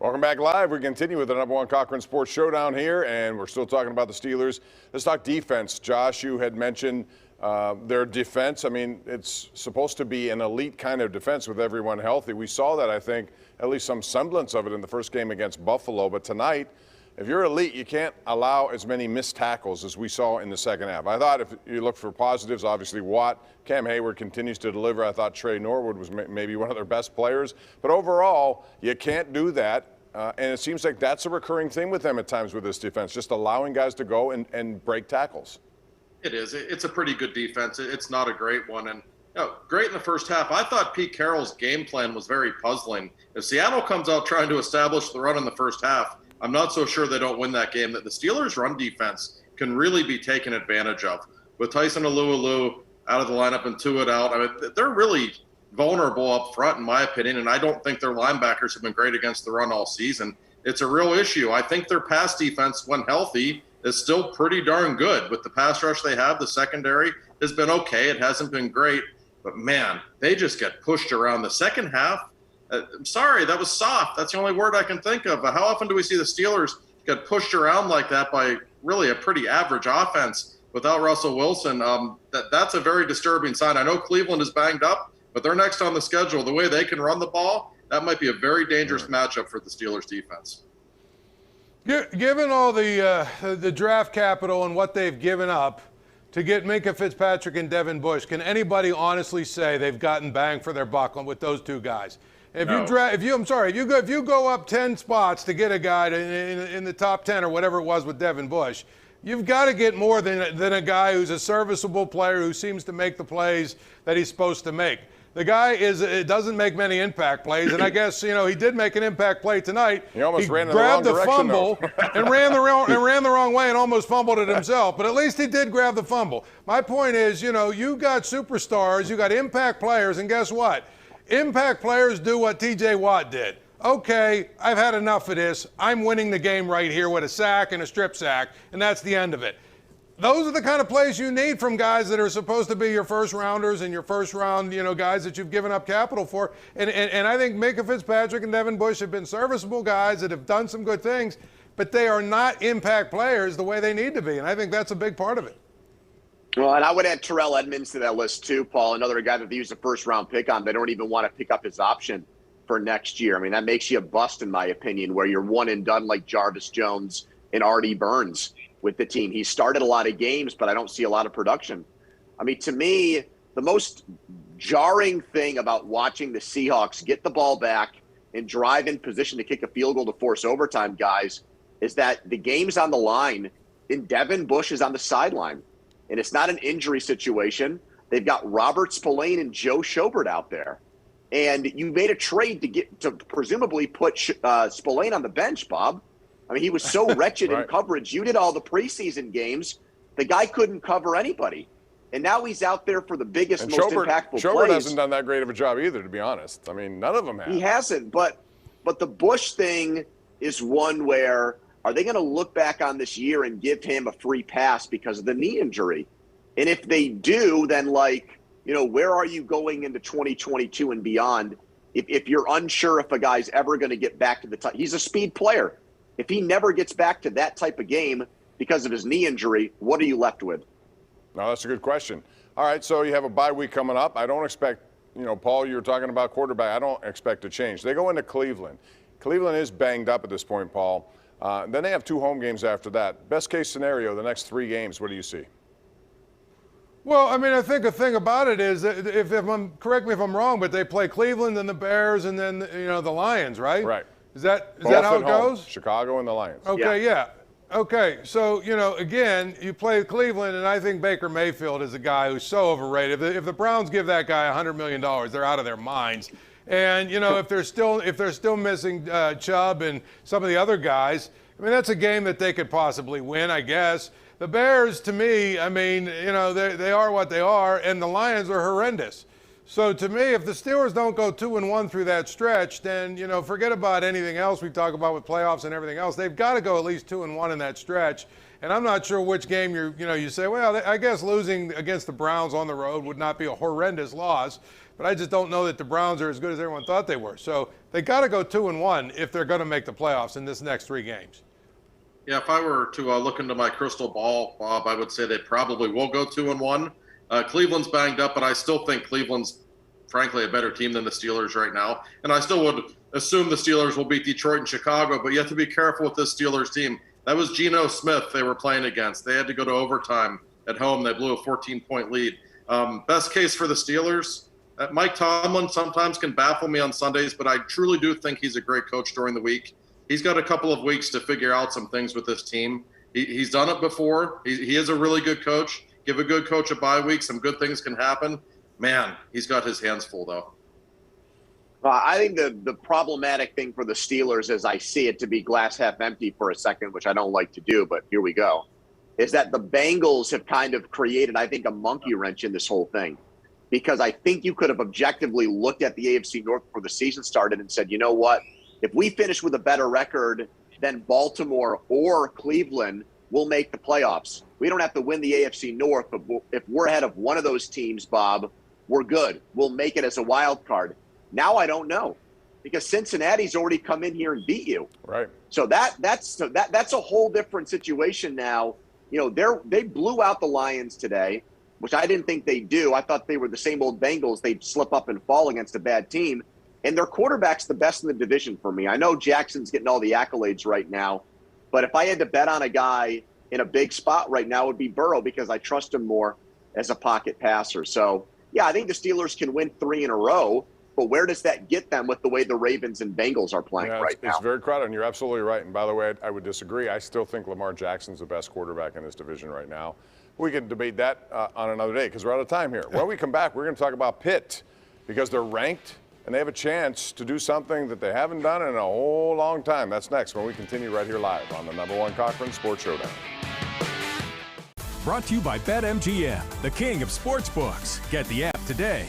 Welcome back live. We continue with the #1 Cochran Sports Showdown here, and we're still talking about the Steelers. Let's talk defense. Josh, you had mentioned their defense. I mean, it's supposed to be an elite kind of defense with everyone healthy. We saw that, I think, at least some semblance of it in the first game against Buffalo. But tonight, if you're elite, you can't allow as many missed tackles as we saw in the second half. I thought if you look for positives, obviously Watt, Cam Hayward continues to deliver. I thought Trey Norwood was maybe one of their best players. But overall, you can't do that. And it seems like that's a recurring theme with them at times with this defense, just allowing guys to go and break tackles. It is. It's a pretty good defense. It's not a great one. And great in the first half. I thought Pete Carroll's game plan was very puzzling. If Seattle comes out trying to establish the run in the first half, I'm not so sure they don't win that game. That the Steelers' run defense can really be taken advantage of. With Tyson Alualu out of the lineup and Tuitt out, I mean, they're really vulnerable up front, in my opinion, and I don't think their linebackers have been great against the run all season. It's a real issue. I think their pass defense, when healthy, is still pretty darn good. With the pass rush they have, the secondary has been okay. It hasn't been great, but man, they just get pushed around. The second half, I'm sorry, that was soft. That's the only word I can think of. But how often do we see the Steelers get pushed around like that by really a pretty average offense without Russell Wilson? That's a very disturbing sign. I know Cleveland is banged up, but they're next on the schedule. The way they can run the ball, that might be a very dangerous matchup for the Steelers defense. Given all the draft capital and what they've given up to get Minkah Fitzpatrick and Devin Bush, can anybody honestly say they've gotten bang for their buck with those two guys? If you go up 10 spots to get a guy in the top 10 or whatever it was with Devin Bush, you've got to get more than a guy who's a serviceable player who seems to make the plays that he's supposed to make. The guy doesn't make many impact plays, and I guess he did make an impact play tonight. He almost ran in the wrong direction, fumble and ran the wrong way and almost fumbled it himself. But at least he did grab the fumble. My point is, you got superstars, you got impact players, and guess what? Impact players do what T.J. Watt did. Okay, I've had enough of this. I'm winning the game right here with a sack and a strip sack, and that's the end of it. Those are the kind of plays you need from guys that are supposed to be your first rounders and your first round, guys that you've given up capital for. And I think Minkah Fitzpatrick and Devin Bush have been serviceable guys that have done some good things, but they are not impact players the way they need to be. And I think that's a big part of it. Well, and I would add Terrell Edmunds to that list too, Paul, another guy that they used a first-round pick on. They don't even want to pick up his option for next year. I mean, that makes you a bust, in my opinion, where you're one and done like Jarvis Jones and Artie Burns with the team. He started a lot of games, but I don't see a lot of production. I mean, to me, the most jarring thing about watching the Seahawks get the ball back and drive in position to kick a field goal to force overtime, guys, is that the game's on the line and Devin Bush is on the sideline. And it's not an injury situation. They've got Robert Spillane and Joe Schobert out there. And you made a trade to presumably put Spillane on the bench, Bob. I mean, he was so wretched in coverage. You did all the preseason games. The guy couldn't cover anybody. And now he's out there for the biggest, most impactful plays. Schobert hasn't done that great of a job either, to be honest. I mean, none of them have. He hasn't. But the Bush thing is one where, are they going to look back on this year and give him a free pass because of the knee injury? And if they do, then where are you going into 2022 and beyond if you're unsure if a guy's ever going to get back to the top? He's a speed player. If he never gets back to that type of game because of his knee injury, what are you left with? No, that's a good question. All right, so you have a bye week coming up. I don't expect, Paul, you were talking about quarterback. I don't expect a change. They go into Cleveland. Cleveland is banged up at this point, Paul. Then they have 2 home games after that. Best case scenario, the next 3 games, what do you see? Well, I mean, I think the thing about it is, that correct me if I'm wrong, but they play Cleveland and the Bears and then the Lions, right? Right. Is that how it goes? Chicago and the Lions. Okay, yeah. Okay, so, again, you play Cleveland, and I think Baker Mayfield is a guy who's so overrated. If the Browns give that guy $100 million, they're out of their minds. And, if they're still missing Chubb and some of the other guys, I mean, that's a game that they could possibly win, I guess. The Bears, to me, I mean, they are what they are, and the Lions are horrendous. So to me, if the Steelers don't go 2-1 through that stretch, then, forget about anything else we talk about with playoffs and everything else. They've got to go at least 2-1 in that stretch. And I'm not sure which game you say, well, I guess losing against the Browns on the road would not be a horrendous loss. but I just don't know that the Browns are as good as everyone thought they were. So they got to go 2-1 if they're going to make the playoffs in this next 3 games. Yeah, if I were to look into my crystal ball, Bob, I would say they probably will go 2-1. Cleveland's banged up, but I still think Cleveland's, frankly, a better team than the Steelers right now. And I still would assume the Steelers will beat Detroit and Chicago, but you have to be careful with this Steelers team. That was Geno Smith they were playing against. They had to go to overtime at home. They blew a 14-point lead. Best case for the Steelers, Mike Tomlin sometimes can baffle me on Sundays, but I truly do think he's a great coach during the week. He's got a couple of weeks to figure out some things with this team. He's done it before. He is a really good coach. Give a good coach a bye week. Some good things can happen. Man, he's got his hands full, though. I think the problematic thing for the Steelers, as I see it, to be glass half empty for a second, which I don't like to do, but here we go, is that the Bengals have kind of created, I think, a monkey wrench in this whole thing. Because I think you could have objectively looked at the AFC North before the season started and said, you know what? If we finish with a better record than Baltimore or Cleveland, we'll make the playoffs. We don't have to win the AFC North, but if we're ahead of one of those teams, Bob, we're good. We'll make it as a wild card. Now I don't know, because Cincinnati's already come in here and beat you. Right. So that's a whole different situation now. You know, they blew out the Lions today, which I didn't think they'd do. I thought they were the same old Bengals. They'd slip up and fall against a bad team. And their quarterback's the best in the division for me. I know Jackson's getting all the accolades right now, but if I had to bet on a guy in a big spot right now, it would be Burrow, because I trust him more as a pocket passer. So, yeah, I think the Steelers can win 3 in a row, but where does that get them with the way the Ravens and Bengals are playing right now? It's very crowded, and you're absolutely right. And by the way, I would disagree. I still think Lamar Jackson's the best quarterback in this division right now. We can debate that on another day, because we're out of time here. When we come back, we're going to talk about Pitt, because they're ranked and they have a chance to do something that they haven't done in a whole long time. That's next when we continue right here live on the #1 Cochran Sports Showdown. Brought to you by BetMGM, the king of sportsbooks. Get the app today.